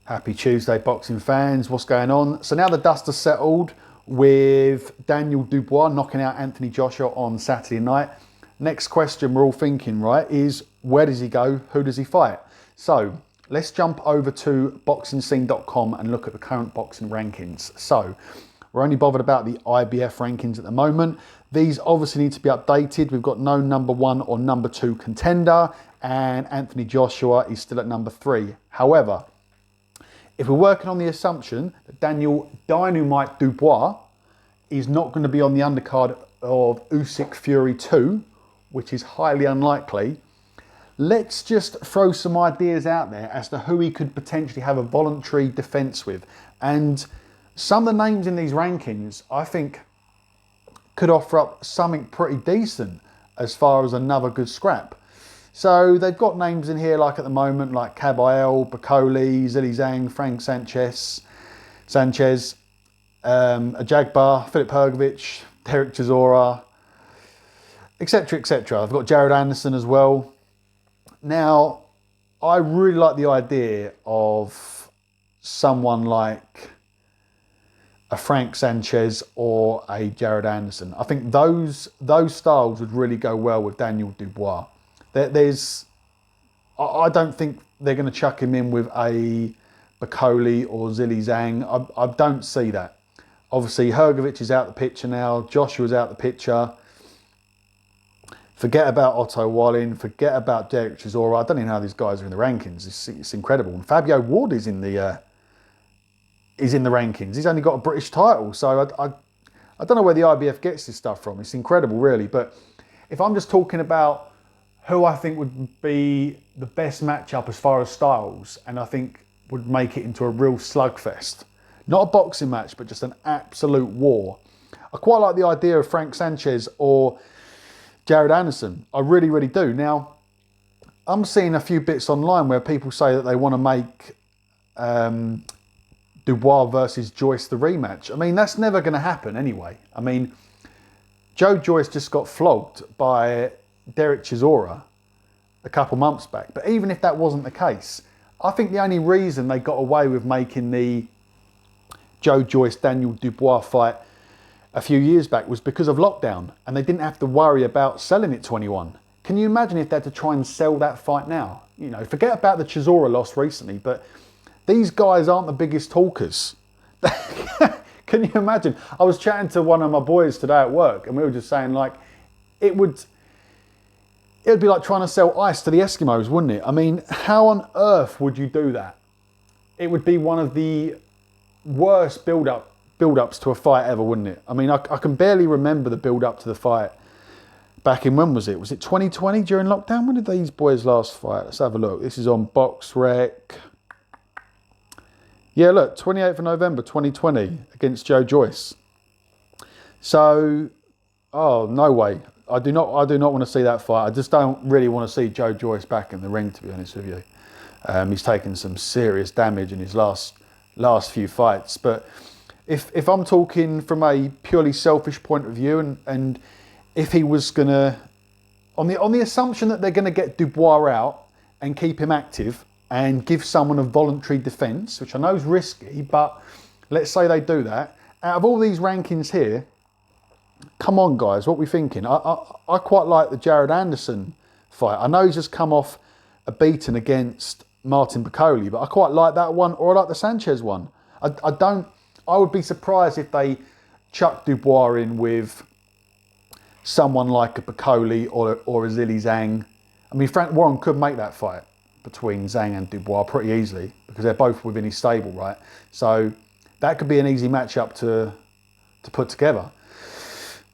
Happy Tuesday, boxing fans. What's going on? So now the dust has settled with Daniel Dubois knocking out Anthony Joshua on Saturday night. Next question we're all thinking, right, is where does he go? Who does he fight? So let's jump over to boxingscene.com and look at the current boxing rankings. So we're only bothered about the IBF rankings at the moment. These obviously need to be updated. We've got no number 1 or number 2 contender, and Anthony Joshua is still at number 3. However, if we're working on the assumption that Daniel Dynamite Dubois is not going to be on the undercard of Usyk Fury 2, which is highly unlikely, let's just throw some ideas out there as to who he could potentially have a voluntary defence with. And some of the names in these rankings, I think, could offer up something pretty decent as far as another good scrap. So they've got names in here like at the moment like Caballero, Bacoli, Zhilei Zhang, Frank Sanchez, Ajagba, Filip Hrgović, Derek Chisora, etc, etc. I've got Jared Anderson as well. Now, I really like the idea of someone like a Frank Sanchez or a Jared Anderson. I think those styles would really go well with Daniel Dubois. I don't think they're going to chuck him in with a Bacoli or Zhilei Zhang. I don't see that. Obviously, Hrgović is out the picture now. Joshua's out the picture. Forget about Otto Wallin. Forget about Derek Chisora. I don't even know how these guys are in the rankings. It's incredible. And Fabio Ward is in the rankings. He's only got a British title, so I don't know where the IBF gets this stuff from. It's incredible, really. But if I'm just talking about who I think would be the best matchup as far as styles, and I think would make it into a real slugfest. Not a boxing match, but just an absolute war. I quite like the idea of Frank Sanchez or Jared Anderson. I really, really do. Now, I'm seeing a few bits online where people say that they want to make Dubois versus Joyce the rematch. I mean, that's never going to happen anyway. I mean, Joe Joyce just got flogged by Derek Chisora a couple months back. But even if that wasn't the case, I think the only reason they got away with making the Joe Joyce Daniel Dubois fight a few years back was because of lockdown, and they didn't have to worry about selling it to anyone. Can you imagine if they had to try and sell that fight now? You know, forget about the Chisora loss recently, but these guys aren't the biggest talkers. Can you imagine? I was chatting to one of my boys today at work, and we were just saying, like, it would be like trying to sell ice to the Eskimos, wouldn't it? I mean, how on earth would you do that? It would be one of the worst build-ups to a fight ever, wouldn't it? I mean, I can barely remember the build-up to the fight back in, when was it? Was it 2020 during lockdown? When did these boys last fight? Let's have a look. This is on BoxRec. Yeah, look, 28th of November 2020 against Joe Joyce. So, oh, no way. I do not want to see that fight. I just don't really want to see Joe Joyce back in the ring, to be honest with you. He's taken some serious damage in his last few fights. But if I'm talking from a purely selfish point of view, and if he was going to, on the assumption that they're going to get Dubois out and keep him active and give someone a voluntary defence, which I know is risky, but let's say they do that. Out of all these rankings here, come on, guys, what are we thinking? I quite like the Jared Anderson fight. I know he's just come off a beating against Martin Bacoli, but I quite like that one, or I like the Sanchez one. I would be surprised if they chuck Dubois in with someone like a Bacoli or a Zhilei Zhang. I mean, Frank Warren could make that fight between Zhang and Dubois pretty easily because they're both within his stable, right? So that could be an easy matchup to put together.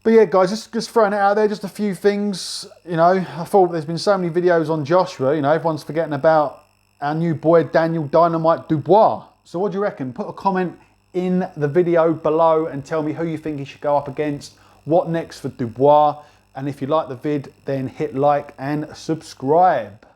But yeah, guys, just throwing it out there, just a few things. You know, I thought there's been so many videos on Joshua. You know, everyone's forgetting about our new boy, Daniel Dynamite Dubois. So what do you reckon? Put a comment in the video below and tell me who you think he should go up against. What next for Dubois? And if you like the vid, then hit like and subscribe.